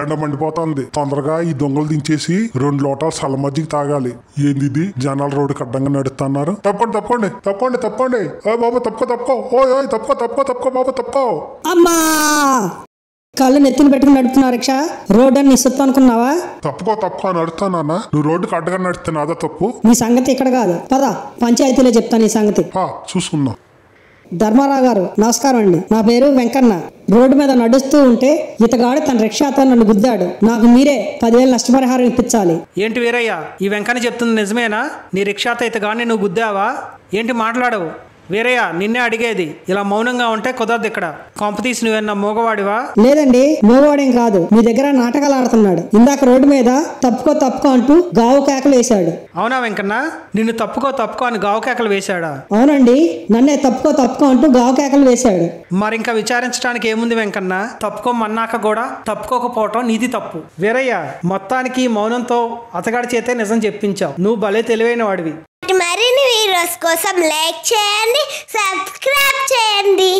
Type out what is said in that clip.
ఎండ మండిపోతుంది. తొందరగా ఈ దొంగలు దించేసి 2 లోటాలు సల్ల మజ్జిగ తాగాలి. ఏంది ఇది, జనాలు రోడ్డుకి అడ్డంగా నడుస్తున్నారు. తప్పండి తప్పండి తప్పండి తప్పండి. ఓ బాబు తప్పుకో. ఓయ్ తప్పుకో బాబు తప్పుకో. అమ్మా, కళ్ళు నెత్తిని పెట్టుకుని నడుపుతున్నావు రిక్షా. రోడ్ అని నీ సొత్తు అనుకున్నావా? తప్పుకో నడుస్తానా? నువ్వు రోడ్డుకి అడ్డగా నడుస్తున్నా అదా తప్పు? నీ సంగతి ఇక్కడ కాదు, పద పంచాయతీలో చెప్తాను నీ సంగతి. చూసుకుందాం. ధర్మారావు గారు నమస్కారం అండి. నా పేరు వెంకన్న. రోడ్డు మీద నడుస్తూ ఉంటే ఇతగాడు తన రిక్షాతో నన్ను గుద్దాడు. నాకు మీరే 10,000 నష్టపరిహారం ఇప్పించాలి. ఏంటి వీరయ్య, ఈ వెంకన్న చెప్తుంది నిజమేనా? నీ రిక్షాతో ఇతగాడిని నువ్వు గుద్దావా? ఏంటి మాట్లాడవు? వీరయ్య, నిన్నే అడిగేది. ఇలా మౌనంగా ఉంటే కుదరదు ఇక్కడ. కాంపిటీషన్ నువ్వేనా మోగవాడివా? లేదండి, మోగవాడేం కాదు. మీ దగ్గర నాటకాలు ఆడుతున్నాడు. ఇందాక రోడ్డు మీద తప్పుకో అంటూ గావు కేకలు వేశాడు. అవునా వెంకన్న, నిన్ను తప్పుకో అని గావు కేకలు వేశాడా? అవునండి, నన్నే తప్పుకో అంటూ గావు కేకలు వేశాడు. మరింకా విచారించడానికి ఏముంది వెంకన్న? తప్పుకోమన్నాక కూడా తప్పుకోకపోవటం నీది తప్పు. వీరయ్య, మొత్తానికి మౌనంతో అతగాడి చేతే నిజం చెప్పించావు. నువ్వు భలే తెలివైన వాడివి. మరిన్ని వీడియోస్ కోసం లైక్ చేయండి, సబ్స్క్రైబ్ చేయండి.